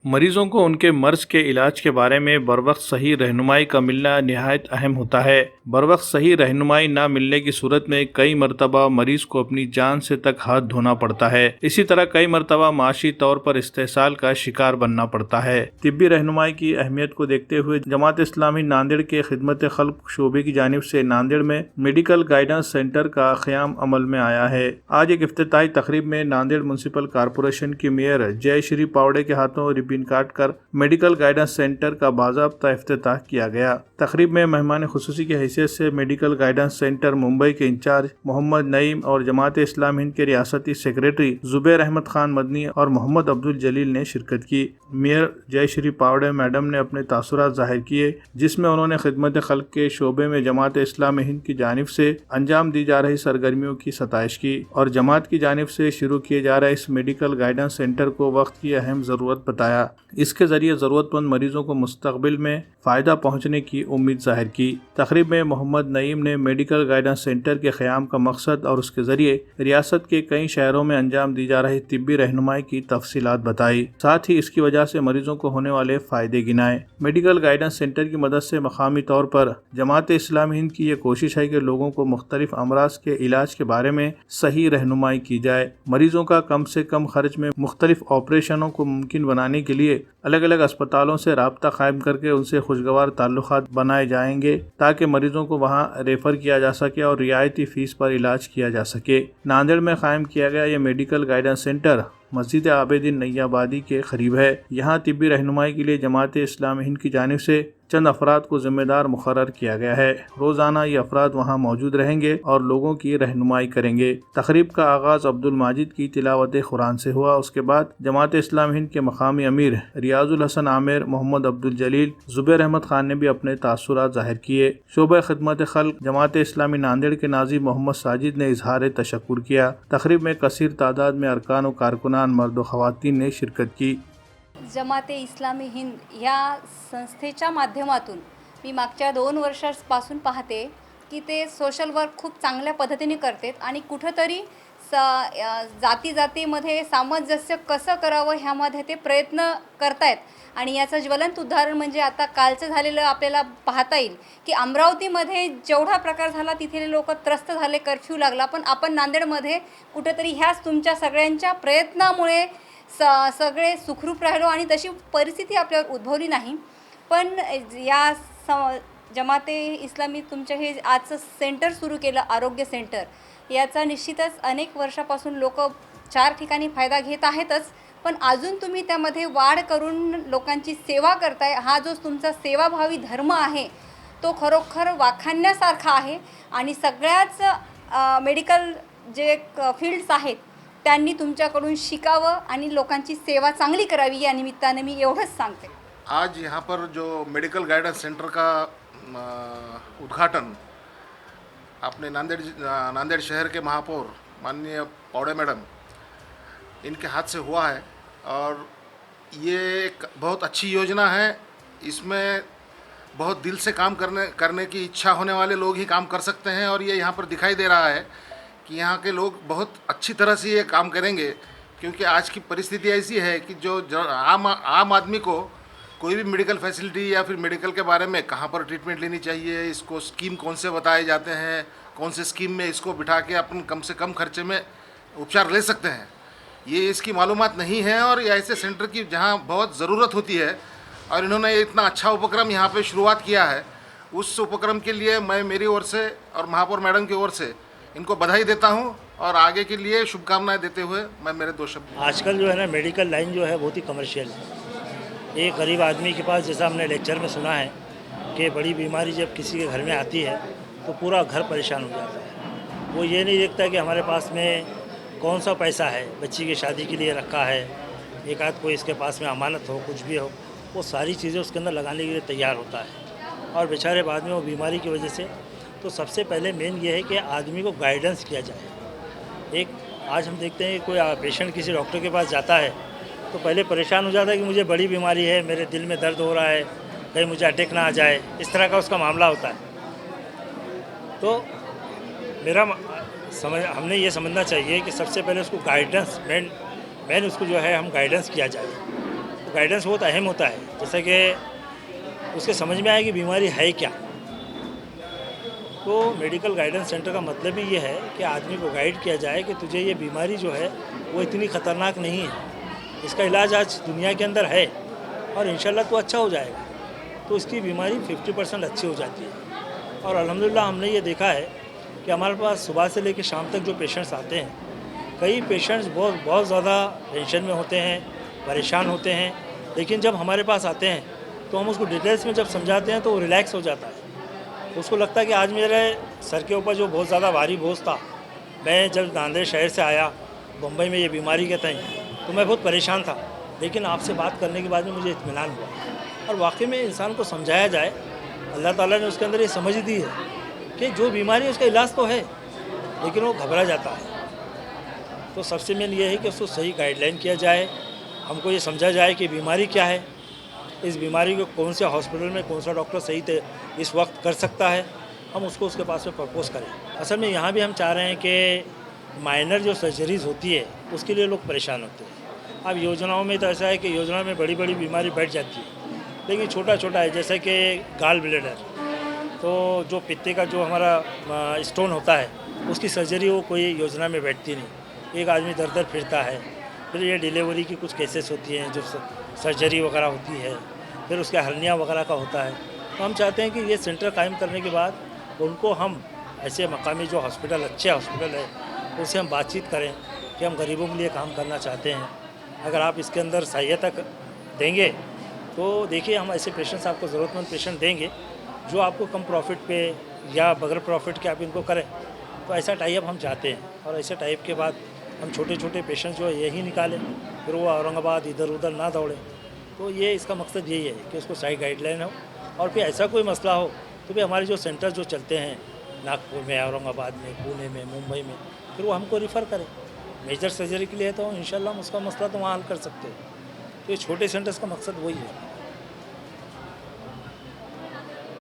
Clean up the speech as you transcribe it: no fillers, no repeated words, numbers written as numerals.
मरीजों को उनके मर्ज के इलाज के बारे में बरवक्त सही रहनुमाई का मिलना निहायत अहम होता है। बरवक्त सही रहनुमाई ना मिलने की सूरत में कई मरतबा मरीज को अपनी जान से तक हाथ धोना पड़ता है। इसी तरह कई मरतबा माशी तौर पर इस्तेसाल का शिकार बनना पड़ता है। तिब्बी रहनुमाई की अहमियत को देखते हुए जमात इस्लामी नांदेड़ के खिदमत खल्क शोबे की जानिब से नांदेड़ में मेडिकल गाइडेंस सेंटर का क़याम अमल में आया है। आज एक इफ्तिताई तकरीब में नांदेड़ म्युनिसिपल कॉरपोरेशन की मेयर जय श्री पावड़े के हाथों रिबन काट कर मेडिकल गाइडेंस सेंटर का बाज़ाब्ता इफ्तिताह किया गया। तकरीब में मेहमान खुसूसी की हैसियत से मेडिकल गाइडेंस सेंटर मुंबई के इंचार्ज मोहम्मद नईम और जमात इस्लाम हिंद के रियासती सेक्रेटरी जुबैर अहमद खान मदनी और मोहम्मद अब्दुल जलील ने शिरकत की। मेयर जय श्री पावड़े मैडम ने अपने तासुरात जाहिर किए, जिसमें उन्होंने खिदमत खल्क के शोबे में जमात इस्लाम हिंद की जानिब से अंजाम दी जा रही सरगर्मियों की सताइश की और जमात की जानिब से शुरू किए जा रहे इस मेडिकल गाइडेंस सेंटर को वक्त की अहम ज़रूरत बताया। इसके ज़रिए ज़रूरतमंद मरीजों को मुस्तकबिल में फ़ायदा पहुँचने की उम्मीद जाहिर की। तकरीब में मोहम्मद नईम ने मेडिकल गाइडेंस सेंटर के क़याम का मकसद और उसके ज़रिए रियासत के कई शहरों में अंजाम दी जा रही तिब्बी रहनुमाई की तफसीलात बताई। साथ ही इसकी वजह से मरीजों को होने वाले फ़ायदे गिनाए। मेडिकल गाइडेंस सेंटर की मदद से मकामी तौर पर जमात इस्लामी हिंद की ये कोशिश है कि लोगों को मुख्तलिफ अमराज के इलाज के बारे में सही रहनुमाई की जाए। मरीजों का कम से कम खर्च में मुख्तलिफ ऑपरेशनों को मुमकिन बनाने के लिए अलग अलग अस्पतालों से राब्ता कायम करके उनसे खुशगवार ताल्लुकात बनाए जाएंगे, ताकि मरीजों को वहां रेफर किया जा सके और रियायती फीस पर इलाज किया जा सके। नांदेड़ में कायम किया गया ये मेडिकल गाइडेंस सेंटर मस्जिद आबिदीन नैयाबादी के करीब है। यहाँ तिब्बी रहनुमाई के लिए जमात इस्लामी हिंद की जानिब से चंद अफराद को जिम्मेदार मुकर्रर किया गया है। रोज़ाना ये अफराद वहाँ मौजूद रहेंगे और लोगों की रहनुमाई करेंगे। तकरीब का आगाज़ अब्दुल माजिद की तिलावत कुरान से हुआ। उसके बाद जमात इस्लामी हिंद के मकामी अमीर रियाजुल हसन आमिर, मोहम्मद अब्दुल जलील, जुबैर अहमद खान ने भी अपने तासुरात जाहिर किए। शोबा खिदमत खल्क जमात इस्लामी नांदेड़ के नाज़िम मोहम्मद साजिद ने इजहार तशक्कुर किया। तकरीब में कसीर तादाद में अरकान व कारकुनान मर्द व ख़वातीन ने शिरकत की। जमाते इस्लामी हिंद ह्या संस्थेच्या माध्यमातून मी मागच्या 2 वर्षांपासून पाहते की ते सोशल वर्क खूप चांगल्या पद्धतीने करतात आणि कुठंतरी जाती जातीमध्ये सामंजस्य कसं करावं ह्यामध्ये ते प्रयत्न करतायत। आणि याचं ज्वलंत उदाहरण म्हणजे आता कालचं झालेलं आपल्याला पाहता येईल की अमरावतीमध्ये जेवढा प्रकार झाला तिथले लोक त्रस्त झाले, कर्फ्यू लागला, पण आपण नांदेडमध्ये कुठंतरी ह्याच तुमच्या सगळ्यांच्या प्रयत्नामुळे सगळे सुखरूप राहिलो आणि तशी परिस्थिती आपल्यावर उद्भवली नाही। पण या जमाते इस्लामी तुमचे हे आजचं सेंटर सुरू केलं, आरोग्य सेंटर, याचा निश्चितच अनेक वर्षापासून लोक 4 ठिकाणी फायदा घेत आहेतच, पण अजून तुम्ही त्यामध्ये वाढ करून लोकांची सेवा करताय। हा जो तुमचा सेवाभावी धर्म आहे तो खरोखर वाखाणण्यासारखा आहे आणि सगळ्याच मेडिकल जे फील्ड्स आहेत त्यांनी तुमच्याकडून शिकावं आणि लोकांची सेवा चांगली करावी, या निमित्ताने मी एवढंच सांगते। आज यहाँ पर जो मेडिकल गाइडेंस सेंटर का उद्घाटन अपने नांदेड़ शहर के महापौर माननीय पावड़े मैडम इनके हाथ से हुआ है और ये एक बहुत अच्छी योजना है। इसमें बहुत दिल से काम करने की इच्छा होने वाले लोग ही काम कर सकते हैं और ये यहाँ पर दिखाई दे रहा है कि यहाँ के लोग बहुत अच्छी तरह से ये काम करेंगे, क्योंकि आज की परिस्थिति ऐसी है कि जो आम आदमी को कोई भी मेडिकल फैसिलिटी या फिर मेडिकल के बारे में कहाँ पर ट्रीटमेंट लेनी चाहिए, इसको स्कीम कौन से बताए जाते हैं, कौन से स्कीम में इसको बिठा के अपन कम से कम खर्चे में उपचार ले सकते हैं, ये इसकी मालूमात नहीं है। और ऐसे सेंटर की जहाँ बहुत ज़रूरत होती है और इन्होंने इतना अच्छा उपक्रम यहाँ पे शुरुआत किया है, उस उपक्रम के लिए मैं मेरी ओर से और महापौर मैडम की ओर से इनको बधाई देता हूँ और आगे के लिए शुभकामनाएं देते हुए मैं मेरे 2 शब्द। आजकल जो है ना मेडिकल लाइन जो है बहुत ही कमर्शियल है। एक गरीब आदमी के पास, जैसा हमने लेक्चर में सुना है कि बड़ी बीमारी जब किसी के घर में आती है तो पूरा घर परेशान हो जाता है। वो ये नहीं देखता कि हमारे पास में कौन सा पैसा है, बच्ची की शादी के लिए रखा है, एक आध कोई इसके पास में अमानत हो, कुछ भी हो, वो सारी चीज़ें उसके अंदर लगाने के लिए तैयार होता है। और बेचारे बाद में वो बीमारी की वजह से, तो सबसे पहले मेन ये है कि आदमी को गाइडेंस किया जाए। एक आज हम देखते हैं कि कोई पेशेंट किसी डॉक्टर के पास जाता है तो पहले परेशान हो जाता है कि मुझे बड़ी बीमारी है, मेरे दिल में दर्द हो रहा है, कहीं मुझे अटैक ना आ जाए, इस तरह का उसका मामला होता है। तो हमने ये समझना चाहिए कि सबसे पहले उसको गाइडेंस मेन उसको जो है हम गाइडेंस किया जाए। तो गाइडेंस बहुत अहम होता है, जैसे कि उसके समझ में आए कि बीमारी है क्या। तो मेडिकल गाइडेंस सेंटर का मतलब ही ये है कि आदमी को गाइड किया जाए कि तुझे ये बीमारी जो है वो इतनी ख़तरनाक नहीं है, इसका इलाज आज दुनिया के अंदर है और इंशाल्लाह तो अच्छा हो जाएगा। तो इसकी बीमारी 50% अच्छी हो जाती है। और अल्हम्दुलिल्लाह हमने ये देखा है कि हमारे पास सुबह से लेकर शाम तक जो पेशेंट्स आते हैं, कई पेशेंट्स बहुत ज़्यादा टेंशन में होते हैं, परेशान होते हैं, लेकिन जब हमारे पास आते हैं तो हम उसको डिटेल्स में जब समझाते हैं तो वो रिलैक्स हो जाता है। उसको लगता है कि आज मेरे सर के ऊपर जो बहुत ज़्यादा भारी बोझ था, मैं जब नांदेड़ शहर से आया बम्बई में ये बीमारी के तय तो मैं बहुत परेशान था, लेकिन आपसे बात करने के बाद में मुझे इत्मीनान हुआ। और वाकई में इंसान को समझाया जाए, अल्लाह ताला ने उसके अंदर ये समझ दी है कि जो बीमारी है उसका इलाज तो है, लेकिन वो घबरा जाता है। तो सबसे मेन ये है कि उसको सही गाइडलाइन किया जाए, हमको ये समझा जाए कि बीमारी क्या है, इस बीमारी को कौन से हॉस्पिटल में कौन सा डॉक्टर सही इस वक्त कर सकता है, हम उसको उसके पास में प्रपोज करें। असल में यहाँ भी हम चाह रहे हैं कि माइनर जो सर्जरीज़ होती है उसके लिए लोग परेशान होते हैं। अब योजनाओं में तो ऐसा है कि योजना में बड़ी बड़ी बीमारी बैठ जाती है, लेकिन छोटा छोटा है, जैसे कि गाल ब्लेडर, तो जो पित्ते का जो हमारा स्टोन होता है उसकी सर्जरी वो कोई योजना में बैठती नहीं। एक आदमी दर दर फिरता है, फिर ये डिलीवरी की कुछ केसेस होती हैं जो सर्जरी वगैरह होती है, फिर उसके हर्निया वगैरह का होता है। तो हम चाहते हैं कि ये सेंटर कायम करने के बाद उनको हम ऐसे मकामी जो हॉस्पिटल अच्छे हॉस्पिटल है उनसे हम बातचीत करें कि हम गरीबों के लिए काम करना चाहते हैं, अगर आप इसके अंदर सहायता देंगे तो देखिए हम ऐसे पेशेंट्स आपको ज़रूरतमंद पेशेंट देंगे जो आपको कम प्रॉफिट पे या बगैर प्रॉफिट के आप इनको करें। तो ऐसा टाइप हम चाहते हैं, और ऐसे टाइप के बाद हम छोटे छोटे पेशेंट्स जो है यही निकालें, फिर वो औरंगाबाद इधर उधर ना दौड़े। तो ये इसका मकसद यही है कि उसको सही गाइडलाइन हो, और फिर ऐसा कोई मसला हो तो फिर हमारे जो सेंटर जो चलते हैं नागपुर में, औरंगाबाद में, पुणे में, मुंबई में, फिर वो हमको रिफ़र करें। मेजर सर्जरी के लिए तो इंशाल्लाह हम उसका मसला तो वहाँ हल कर सकते हैं। तो ये छोटे सेंटर्स का मकसद वही है।